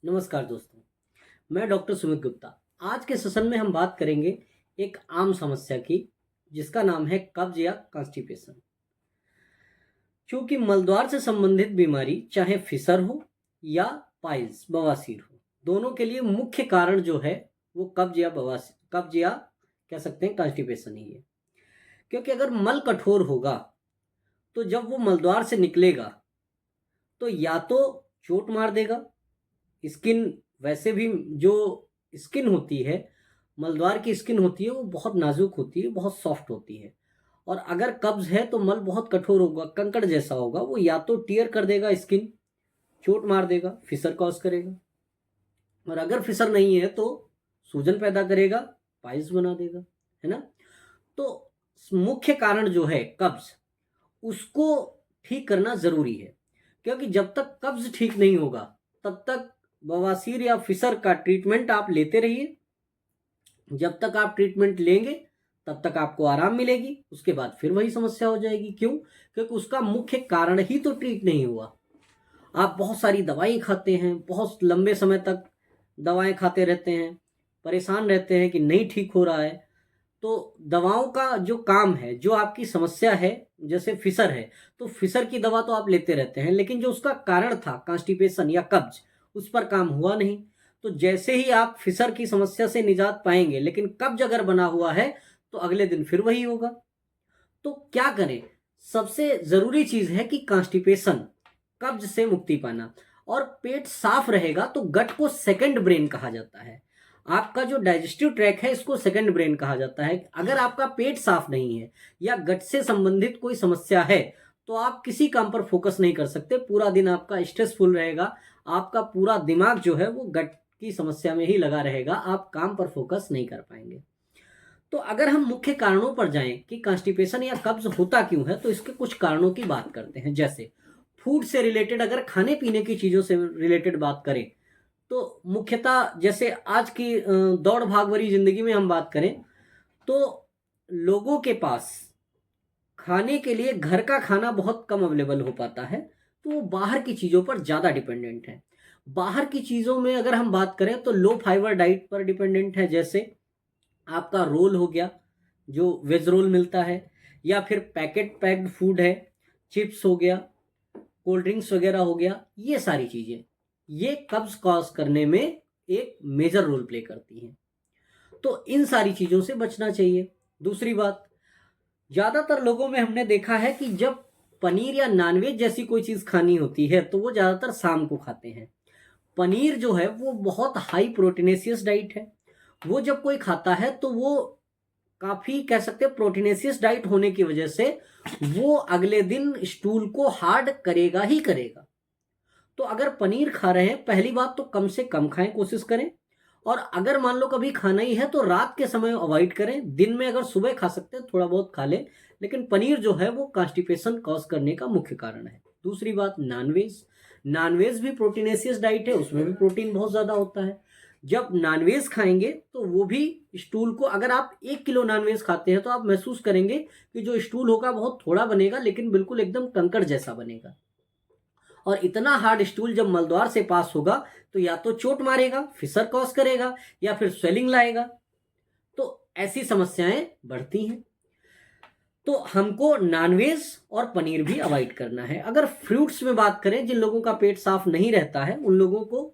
नमस्कार दोस्तों, मैं डॉक्टर सुमित गुप्ता। आज के सेशन में हम बात करेंगे एक आम समस्या की, जिसका नाम है कब्ज या कॉन्स्टिपेशन। क्योंकि मलद्वार से संबंधित बीमारी चाहे फिसर हो या पाइल्स बवासीर हो, दोनों के लिए मुख्य कारण जो है वो कब्ज या कह सकते हैं कॉन्स्टिपेशन ही है। क्योंकि अगर मल कठोर होगा तो जब वो मलद्वार से निकलेगा तो या तो चोट मार देगा। स्किन वैसे भी जो स्किन होती है, मलद्वार की स्किन होती है, वो बहुत नाजुक होती है, बहुत सॉफ्ट होती है। और अगर कब्ज है तो मल बहुत कठोर होगा, कंकड़ जैसा होगा, वो या तो टियर कर देगा स्किन, चोट मार देगा, फिसर कॉज करेगा। और अगर फिसर नहीं है तो सूजन पैदा करेगा, पाइल्स बना देगा, है ना। तो मुख्य कारण जो है कब्ज, उसको ठीक करना जरूरी है। क्योंकि जब तक कब्ज ठीक नहीं होगा तब तक बवासीर या फिसर का ट्रीटमेंट आप लेते रहिए। जब तक आप ट्रीटमेंट लेंगे तब तक आपको आराम मिलेगी, उसके बाद फिर वही समस्या हो जाएगी। क्यों? क्योंकि उसका मुख्य कारण ही तो ट्रीट नहीं हुआ। आप बहुत सारी दवाई खाते हैं, बहुत लंबे समय तक दवाएं खाते रहते हैं, परेशान रहते हैं कि नहीं ठीक हो रहा है। तो दवाओं का जो काम है, जो आपकी समस्या है, जैसे फिसर है तो फिसर की दवा तो आप लेते रहते हैं, लेकिन जो उसका कारण था कॉन्स्टिपेशन या कब्ज, उस पर काम हुआ नहीं। तो जैसे ही आप फिसर की समस्या से निजात पाएंगे, लेकिन कब्ज अगर बना हुआ है तो अगले दिन फिर वही होगा। तो क्या करें? सबसे जरूरी चीज है कि कॉन्स्टिपेशन, कब्ज से मुक्ति पाना। और पेट साफ रहेगा तो गट को सेकंड ब्रेन कहा जाता है। आपका जो डाइजेस्टिव ट्रैक है, इसको सेकंड ब्रेन कहा जाता है। अगर आपका पेट साफ नहीं है या गट से संबंधित कोई समस्या है तो आप किसी काम पर फोकस नहीं कर सकते। पूरा दिन आपका स्ट्रेसफुल रहेगा, आपका पूरा दिमाग जो है वो गट की समस्या में ही लगा रहेगा, आप काम पर फोकस नहीं कर पाएंगे। तो अगर हम मुख्य कारणों पर जाएं कि कॉन्स्टिपेशन या कब्ज होता क्यों है, तो इसके कुछ कारणों की बात करते हैं। जैसे फूड से रिलेटेड, अगर खाने पीने की चीजों से रिलेटेड बात करें तो मुख्यतः जैसे आज की दौड़ भाग भरी जिंदगी में हम बात करें तो लोगों के पास खाने के लिए घर का खाना बहुत कम अवेलेबल हो पाता है, तो वो बाहर की चीज़ों पर ज़्यादा डिपेंडेंट है। बाहर की चीज़ों में अगर हम बात करें तो लो फाइबर डाइट पर डिपेंडेंट है। जैसे आपका रोल हो गया, जो वेज रोल मिलता है, या फिर पैकेट पैक्ड फूड है, चिप्स हो गया, कोल्ड ड्रिंक्स वगैरह हो गया। ये सारी चीज़ें ये कब्ज कॉज करने में एक मेजर रोल प्ले करती हैं। तो इन सारी चीज़ों से बचना चाहिए। दूसरी बात, ज़्यादातर लोगों में हमने देखा है कि जब पनीर या नॉनवेज जैसी कोई चीज़ खानी होती है तो वो ज़्यादातर शाम को खाते हैं। पनीर जो है वो बहुत हाई प्रोटीनेशियस डाइट है। वो जब कोई खाता है तो वो काफ़ी कह सकते हैं प्रोटीनेशियस डाइट होने की वजह से वो अगले दिन स्टूल को हार्ड करेगा ही करेगा। तो अगर पनीर खा रहे हैं, पहली बात तो कम से कम खाएं, कोशिश करें। और अगर मान लो कभी खाना ही है तो रात के समय अवॉइड करें। दिन में अगर सुबह खा सकते हैं थोड़ा बहुत खा लें, लेकिन पनीर जो है वो कॉन्स्टिपेशन कॉज करने का मुख्य कारण है। दूसरी बात, नॉनवेज। नॉनवेज भी प्रोटीनेशियस डाइट है, उसमें भी प्रोटीन बहुत ज़्यादा होता है। जब नॉनवेज खाएंगे तो वो भी स्टूल को, अगर आप 1 किलो नॉनवेज खाते हैं तो आप महसूस करेंगे कि जो स्टूल होगा बहुत थोड़ा बनेगा, लेकिन बिल्कुल एकदम कंकड़ जैसा बनेगा। और इतना हार्ड स्टूल जब मलद्वार से पास होगा तो या तो चोट मारेगा, फिसर कॉज करेगा, या फिर स्वेलिंग लाएगा। तो ऐसी समस्याएं बढ़ती हैं। तो हमको नॉनवेज और पनीर भी अवॉइड करना है। अगर फ्रूट्स में बात करें, जिन लोगों का पेट साफ नहीं रहता है उन लोगों को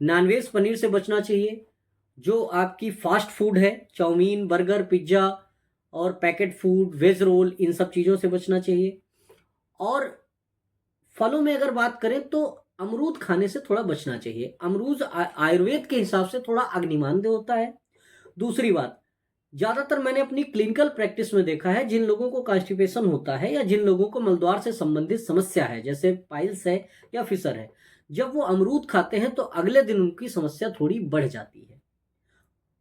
नॉनवेज पनीर से बचना चाहिए। जो आपकी फास्ट फूड है, चाउमीन, बर्गर, पिज्ज़ा और पैकेट फूड, वेज रोल, इन सब चीज़ों से बचना चाहिए। और फलों में अगर बात करें तो अमरूद खाने से थोड़ा बचना चाहिए। अमरूद आयुर्वेद के हिसाब से थोड़ा अग्निमांद्य होता है। दूसरी बात, ज्यादातर मैंने अपनी क्लिनिकल प्रैक्टिस में देखा है, जिन लोगों को कॉन्स्टिपेशन होता है या जिन लोगों को मलद्वार से संबंधित समस्या है, जैसे पाइल्स है या फिसर है, जब वो अमरूद खाते हैं तो अगले दिन उनकी समस्या थोड़ी बढ़ जाती है।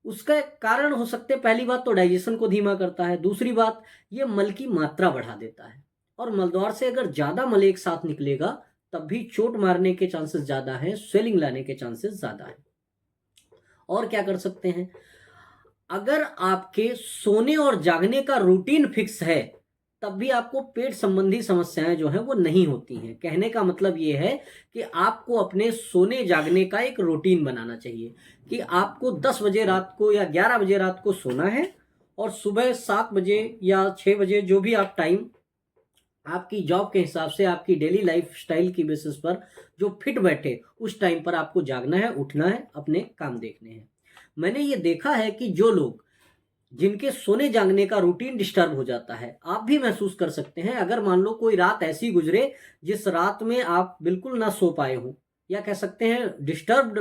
उसका एक कारण हो सकते हैं, पहली बात तो डाइजेशन को धीमा करता है। दूसरी बात, ये मल की मात्रा बढ़ा देता है। और मलद्वार से अगर ज्यादा मल एक साथ निकलेगा तब भी चोट मारने के चांसेस ज्यादा हैं, स्वेलिंग लाने के चांसेस ज्यादा हैं। और क्या कर सकते हैं? अगर आपके सोने और जागने का रूटीन फिक्स है तब भी आपको पेट संबंधी समस्याएं जो हैं वो नहीं होती हैं। कहने का मतलब ये है कि आपको अपने सोने जागने का एक रूटीन बनाना चाहिए कि आपको 10 बजे रात को या 11 बजे रात को सोना है और सुबह 7 बजे या 6 बजे जो भी आप टाइम आपकी जॉब के हिसाब से आपकी डेली लाइफ स्टाइल की बेसिस पर जो फिट बैठे उस टाइम पर आपको जागना है, उठना है, अपने काम देखने हैं। मैंने ये देखा है कि जो लोग जिनके सोने जागने का रूटीन डिस्टर्ब हो जाता है, आप भी महसूस कर सकते हैं। अगर मान लो कोई रात ऐसी गुजरे जिस रात में आप बिल्कुल ना सो पाए हो या कह सकते हैं डिस्टर्ब्ड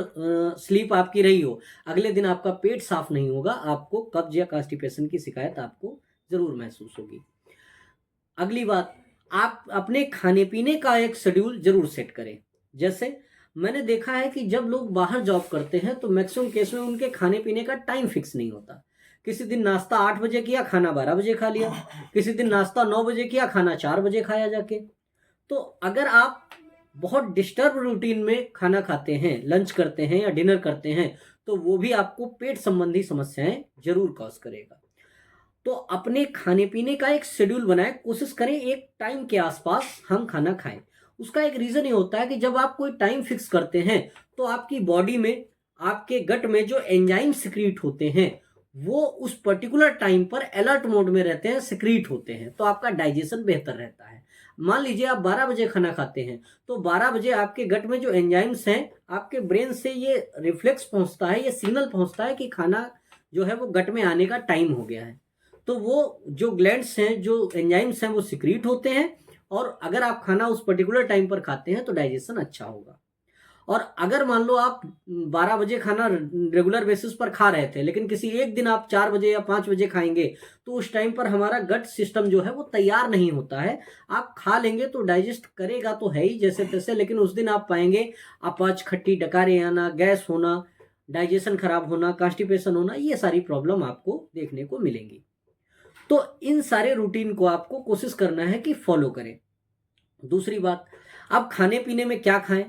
स्लीप आपकी रही हो, अगले दिन आपका पेट साफ नहीं होगा, आपको कब्ज या कॉन्स्टिपेशन की शिकायत आपको जरूर महसूस होगी। अगली बात, आप अपने खाने पीने का एक शेड्यूल जरूर सेट करें। जैसे मैंने देखा है कि जब लोग बाहर जॉब करते हैं तो मैक्सिमम केस में उनके खाने पीने का टाइम फिक्स नहीं होता। किसी दिन नाश्ता 8 बजे किया, खाना 12 बजे खा लिया। किसी दिन नाश्ता 9 बजे किया, खाना 4 बजे खाया जाके। तो अगर आप बहुत डिस्टर्ब रूटीन में खाना खाते हैं, लंच करते हैं या डिनर करते हैं, तो वो भी आपको पेट संबंधी समस्याएं जरूर कॉज करेगा। तो अपने खाने पीने का एक शेड्यूल बनाएं, कोशिश करें एक टाइम के आसपास हम खाना खाएं। उसका एक रीजन ये होता है कि जब आप कोई टाइम फिक्स करते हैं तो आपकी बॉडी में, आपके गट में जो एंजाइम सिक्रीट होते हैं वो उस पर्टिकुलर टाइम पर अलर्ट मोड में रहते हैं, सिक्रीट होते हैं, तो आपका डाइजेशन बेहतर रहता है। मान लीजिए आप 12 बजे खाना खाते हैं तो 12 बजे आपके गट में जो एंजाइम्स हैं, आपके ब्रेन से ये रिफ्लेक्स पहुंचता है, ये सिग्नल पहुंचता है कि खाना जो है वो गट में आने का टाइम हो गया है। तो वो जो ग्लैंड्स हैं, जो एंजाइम्स हैं, वो सिक्रीट होते हैं और अगर आप खाना उस पर्टिकुलर टाइम पर खाते हैं तो डाइजेशन अच्छा होगा। और अगर मान लो आप 12 बजे खाना रेगुलर बेसिस पर खा रहे थे, लेकिन किसी एक दिन आप 4 बजे या 5 बजे खाएंगे, तो उस टाइम पर हमारा गट सिस्टम जो है वो तैयार नहीं होता है। आप खा लेंगे तो डाइजेस्ट करेगा तो है ही जैसे तैसे, लेकिन उस दिन आप पाएंगे अपच, खट्टी डकारें आना, गैस होना, डाइजेशन खराब होना, कॉन्स्टिपेशन होना, ये सारी प्रॉब्लम आपको देखने को मिलेंगी। तो इन सारे रूटीन को आपको कोशिश करना है कि फॉलो करें। दूसरी बात, आप खाने पीने में क्या खाएं?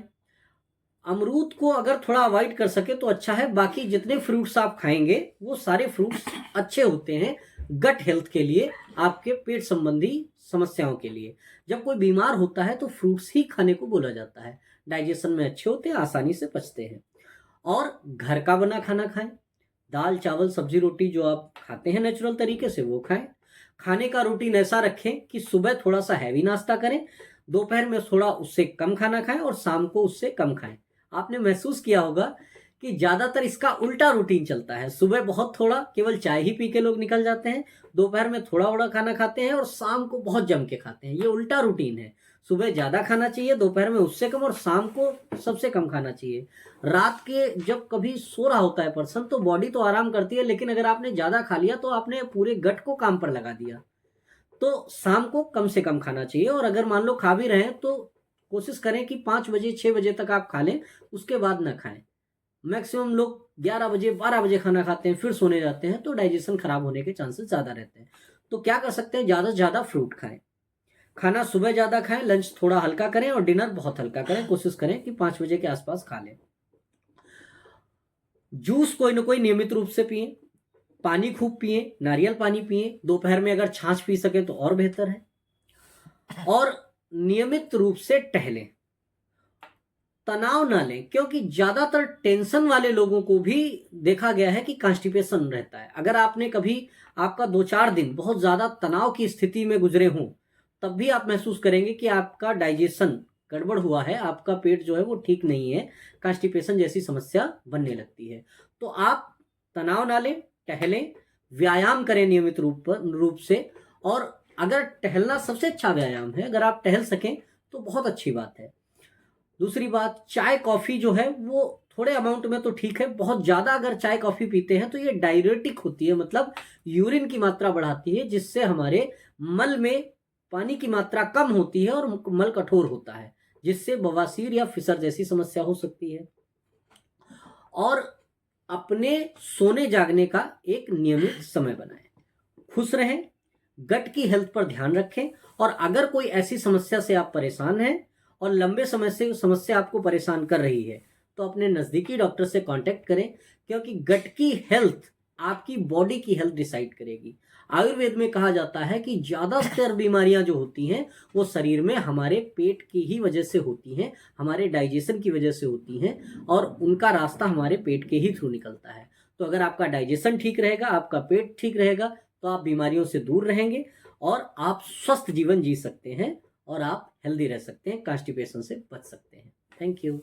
अमरूद को अगर थोड़ा अवॉइड कर सके तो अच्छा है। बाकी जितने फ्रूट्स आप खाएंगे वो सारे फ्रूट्स अच्छे होते हैं गट हेल्थ के लिए, आपके पेट संबंधी समस्याओं के लिए। जब कोई बीमार होता है तो फ्रूट्स ही खाने को बोला जाता है, डाइजेशन में अच्छे होते हैं, आसानी से पचते हैं। और घर का बना खाना खाएं, दाल चावल सब्जी रोटी जो आप खाते हैं नेचुरल तरीके से वो खाएं। खाने का रूटीन ऐसा रखें कि सुबह थोड़ा सा हैवी नाश्ता करें, दोपहर में थोड़ा उससे कम खाना खाएं और शाम को उससे कम खाएं। आपने महसूस किया होगा कि ज्यादातर इसका उल्टा रूटीन चलता है। सुबह बहुत थोड़ा, केवल चाय ही पी के लोग निकल जाते हैं, दोपहर में थोड़ा थोड़ा खाना खाते हैं और शाम को बहुत जम के खाते हैं। ये उल्टा रूटीन है। सुबह ज्यादा खाना चाहिए, दोपहर में उससे कम और शाम को सबसे कम खाना चाहिए। रात के जब कभी सो रहा होता है पर्सन तो बॉडी तो आराम करती है, लेकिन अगर आपने ज्यादा खा लिया तो आपने पूरे गट को काम पर लगा दिया। तो शाम को कम से कम खाना चाहिए और अगर मान लो खा भी रहे हैं तो कोशिश करें कि 5 बजे 6 बजे तक आप खा लें, उसके बाद ना खाएं। मैक्सिमम लोग 11 बजे 12 बजे खाना खाते हैं फिर सोने जाते हैं, तो डाइजेशन खराब होने के चांसेस ज़्यादा रहते हैं। तो क्या कर सकते हैं, ज़्यादा से ज़्यादा फ्रूट खाएं, खाना सुबह ज़्यादा खाएं, लंच थोड़ा हल्का करें और डिनर बहुत हल्का करें। कोशिश करें कि 5 बजे के आसपास खा लें। जूस कोई ना कोई नियमित रूप से पिए, पानी खूब पिए, नारियल पानी पिए, दोपहर में अगर छाछ पी सके तो और बेहतर है। और नियमित रूप से टहलें, तनाव ना लें, क्योंकि ज्यादातर टेंशन वाले लोगों को भी देखा गया है कि कॉन्स्टिपेशन रहता है। अगर आपने कभी आपका 2-4 दिन बहुत ज्यादा तनाव की स्थिति में गुजरे हों, तब भी आप महसूस करेंगे कि आपका डाइजेशन गड़बड़ हुआ है, आपका पेट जो है वो ठीक नहीं है, कॉन्स्टिपेशन जैसी समस्या बनने लगती है। तो आप तनाव ना लें, टहलें, व्यायाम करें नियमित रूप से। और अगर टहलना सबसे अच्छा व्यायाम है, अगर आप टहल सकें तो बहुत अच्छी बात है। दूसरी बात, चाय कॉफ़ी जो है वो थोड़े अमाउंट में तो ठीक है, बहुत ज़्यादा अगर चाय कॉफ़ी पीते हैं तो ये डायरेटिक होती है, मतलब यूरिन की मात्रा बढ़ाती है, जिससे हमारे मल में पानी की मात्रा कम होती है और मल कठोर होता है, जिससे बवासीर या फिसर जैसी समस्या हो सकती है। और अपने सोने जागने का एक नियमित समय बनाएं, खुश रहें, गट की हेल्थ पर ध्यान रखें। और अगर कोई ऐसी समस्या से आप परेशान हैं और लंबे समय से समस्या आपको परेशान कर रही है, तो अपने नज़दीकी डॉक्टर से कांटेक्ट करें, क्योंकि गट की हेल्थ आपकी बॉडी की हेल्थ डिसाइड करेगी। आयुर्वेद में कहा जाता है कि ज़्यादातर बीमारियां जो होती हैं वो शरीर में हमारे पेट की ही वजह से होती हैं, हमारे डाइजेशन की वजह से होती हैं, और उनका रास्ता हमारे पेट के ही थ्रू निकलता है। तो अगर आपका डाइजेशन ठीक रहेगा, आपका पेट ठीक रहेगा, तो आप बीमारियों से दूर रहेंगे और आप स्वस्थ जीवन जी सकते हैं और आप हेल्दी रह सकते हैं, कॉन्स्टिपेशन से बच सकते हैं। Thank you.